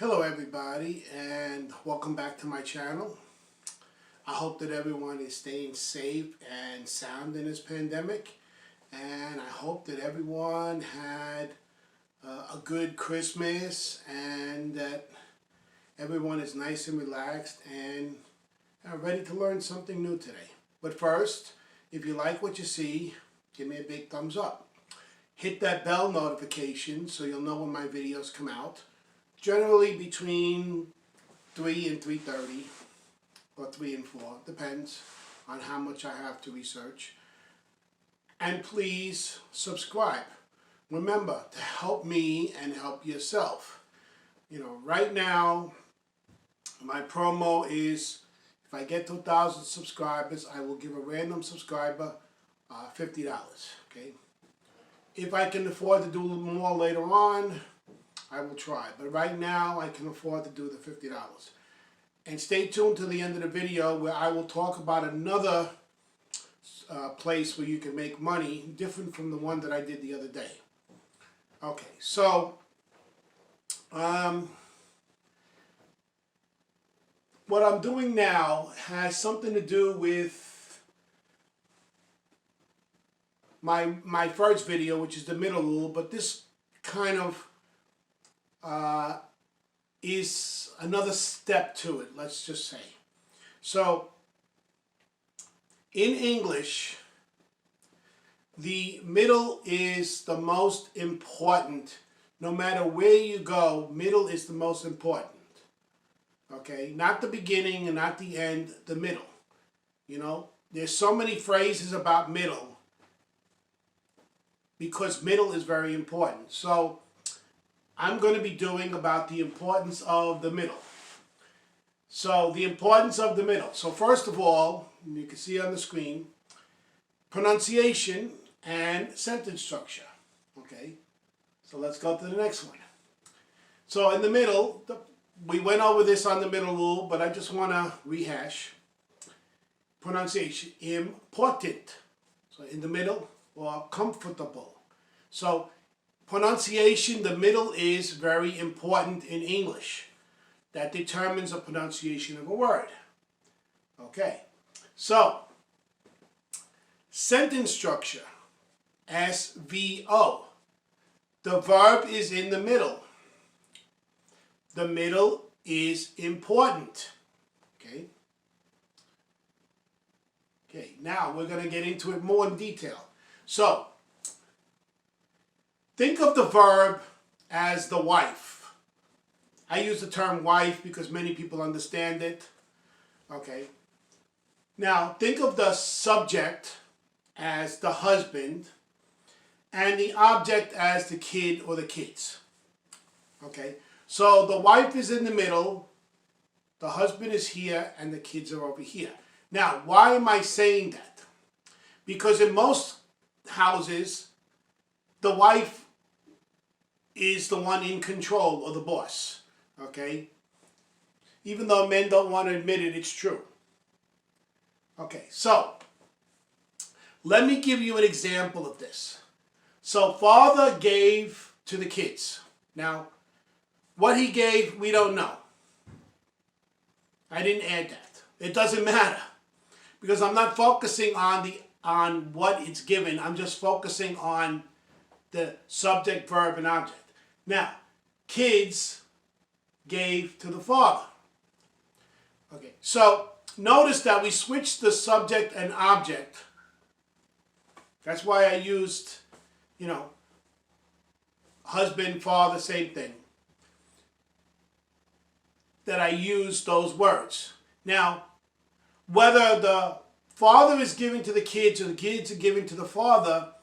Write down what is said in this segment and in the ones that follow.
Hello everybody, and welcome back to my channel. I hope that everyone is staying safe and sound in this pandemic, and I hope that everyone had a good Christmas and that everyone is nice and relaxed and ready to learn something new today. But first, if you like what you see, give me a big thumbs up. Hit that bell notification so you'll know when my videos come out. Generally between 3 and 3:30 or 3 and 4, depends on how much I have to research. And please subscribe. Remember to help me and help yourself. Right now my promo is if I get to 1,000 subscribers, I will give a random subscriber $50. Okay. If I can afford to do a little more later on, I will try, but right now I can afford to do the $50. And stay tuned to the end of the video where I will talk about another place where you can make money different from the one that I did the other day. Okay, so what I'm doing now has something to do with my first video, which is the middle rule, but this kind of is another step to it, let's just say. So, in English, the middle is the most important. No matter where you go, middle is the most important. Okay? Not the beginning and not the end, the middle. There's so many phrases about middle because middle is very important. So, I'm going to be doing about the importance of the middle. So the importance of the middle. So first of all, you can see on the screen, pronunciation and sentence structure. Okay, so let's go to the next one. So in the middle, we went over this on the middle rule, but I just want to rehash. Pronunciation, important. So in the middle, or comfortable. So pronunciation, the middle is very important in English. That determines the pronunciation of a word. Okay, so sentence structure, SVO. The verb is in the middle. The middle is important. Okay. Okay, now we're going to get into it more in detail. So, think of the verb as the wife. I use the term wife because many people understand it. Okay. Now, think of the subject as the husband and the object as the kid or the kids. Okay. So, the wife is in the middle, the husband is here, and the kids are over here. Now, why am I saying that? Because in most houses, the wife is the one in control or the boss. Okay? Even though men don't want to admit it, it's true. Okay, so let me give you an example of this. So father gave to the kids. Now, what he gave, we don't know. I didn't add that. It doesn't matter. Because I'm not focusing on what it's given. I'm just focusing on the subject, verb, and object. Now, kids gave to the father. Okay, so notice that we switched the subject and object. That's why I used, husband, father, same thing. That I used those words. Now, whether the father is giving to the kids or the kids are giving to the father,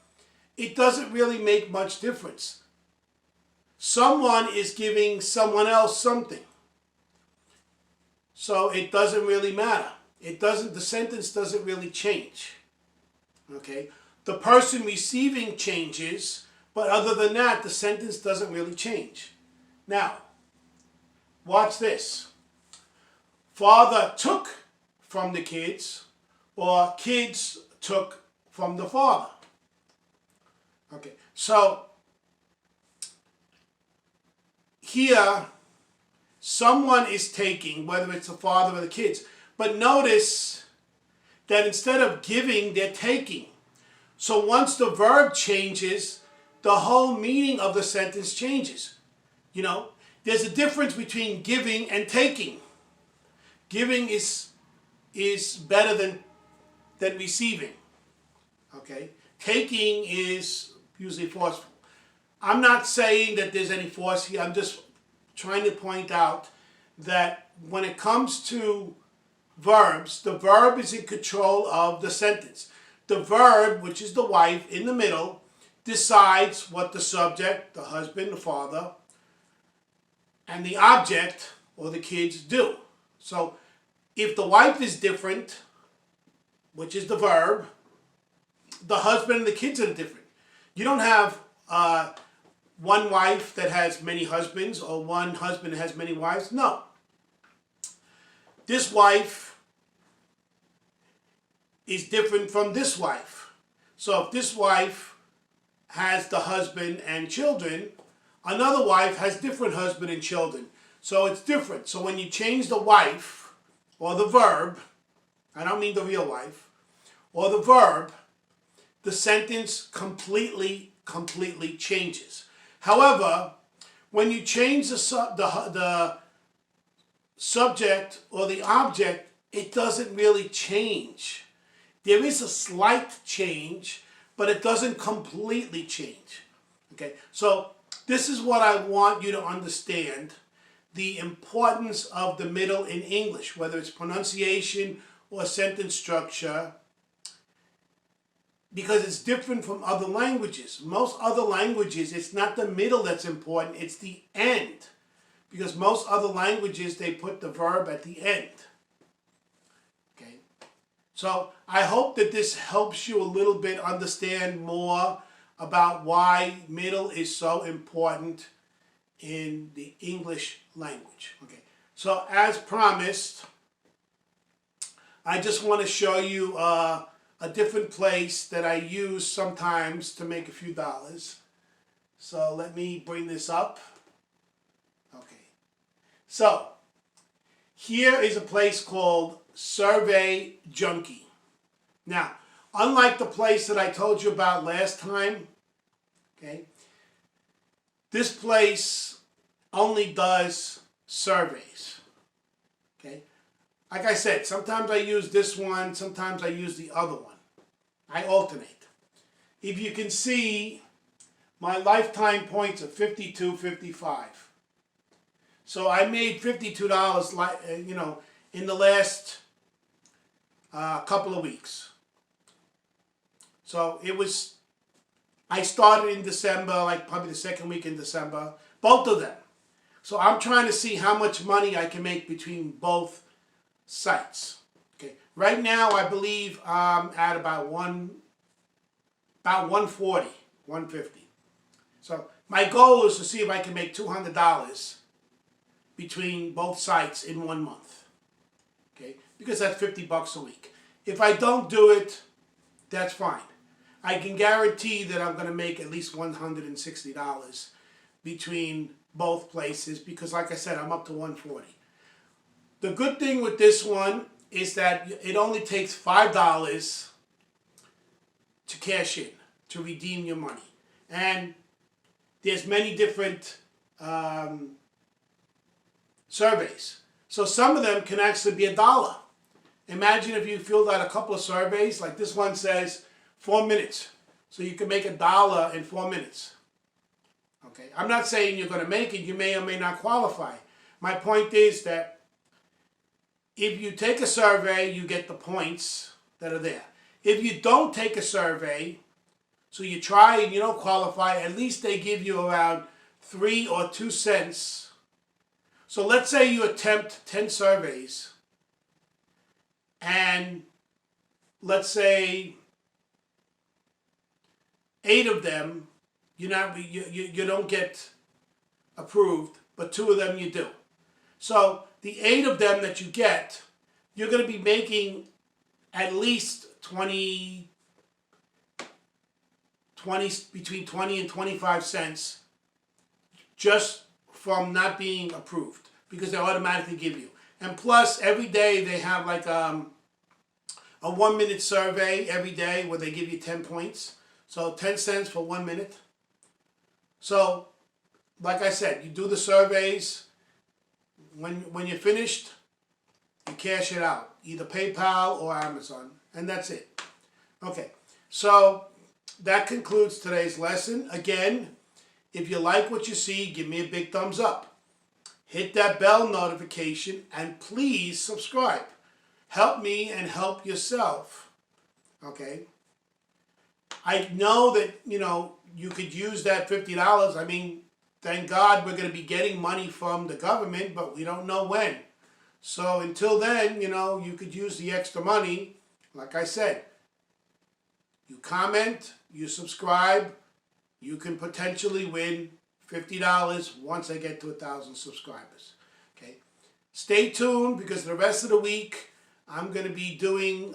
it doesn't really make much difference. Someone is giving someone else something. So it doesn't really matter. The sentence doesn't really change. Okay? The person receiving changes, but other than that, the sentence doesn't really change. Now, watch this. Father took from the kids, or kids took from the father. Okay, so here someone is taking, whether it's the father or the kids. But notice that instead of giving, they're taking. So once the verb changes, the whole meaning of the sentence changes. You know, there's a difference between giving and taking. Giving is better than receiving. Okay? Taking is usually forceful. I'm not saying that there's any force here. I'm just trying to point out that when it comes to verbs, the verb is in control of the sentence. The verb, which is the wife in the middle, decides what the subject, the husband, the father, and the object, or the kids, do. So if the wife is different, which is the verb, the husband and the kids are different. You don't have one wife that has many husbands or one husband that has many wives. No. This wife is different from this wife. So if this wife has the husband and children, another wife has different husband and children. So it's different. So when you change the wife or the verb, I don't mean the real wife, or the verb, the sentence completely changes. However, when you change the subject or the object, it doesn't really change. There is a slight change, but it doesn't completely change. Okay, so this is what I want you to understand, the importance of the middle in English, whether it's pronunciation or sentence structure, because it's different from other languages. Most other languages, it's not the middle that's important, it's the end. Because most other languages, they put the verb at the end. Okay? So I hope that this helps you a little bit understand more about why middle is so important in the English language. Okay? So as promised, I just want to show you a different place that I use sometimes to make a few dollars. So let me bring this up. Okay. So here is a place called Survey Junkie. Now, unlike the place that I told you about last time, okay, this place only does surveys. Okay. Like I said, sometimes I use this one, sometimes I use the other one. I alternate. If you can see, my lifetime points are 52.55. So I made $52, in the last couple of weeks. So I started in December, like probably the second week in December, both of them. So I'm trying to see how much money I can make between both sites. Okay. Right now, I believe I'm at about 140, 150. So my goal is to see if I can make $200 between both sites in 1 month. Okay, because that's $50 a week. If I don't do it, that's fine. I can guarantee that I'm going to make at least $160 between both places because, like I said, I'm up to 140. The good thing with this one is that it only takes $5 to cash in, to redeem your money. And there's many different surveys. So some of them can actually be $1. Imagine if you filled out a couple of surveys, like this one says 4 minutes. So you can make $1 in 4 minutes. Okay, I'm not saying you're going to make it. You may or may not qualify. My point is that if you take a survey, you get the points that are there. If you don't take a survey, so you try and you don't qualify, at least they give you around 3 or 2 cents. So let's say you attempt 10 surveys, and let's say 8 of them you don't get approved, but 2 of them you do. So the 8 of them that you get, you're going to be making at least between 20 and 25 cents just from not being approved. because they automatically give you. And plus, every day they have like a 1 minute survey every day where they give you 10 points. So 10 cents for 1 minute. So, like I said, you do the surveys. When you're finished, you cash it out. Either PayPal or Amazon. And that's it. Okay. So, that concludes today's lesson. Again, if you like what you see, give me a big thumbs up. Hit that bell notification and please subscribe. Help me and help yourself. Okay? I know that, you could use that $50. I mean, thank God we're going to be getting money from the government, but we don't know when. So until then, you could use the extra money. Like I said, you comment, you subscribe, you can potentially win $50 once I get to 1,000 subscribers. Okay? Stay tuned because the rest of the week I'm going to be doing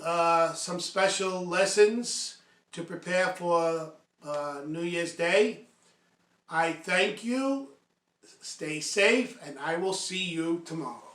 some special lessons to prepare for New Year's Day. I thank you. Stay safe, and I will see you tomorrow.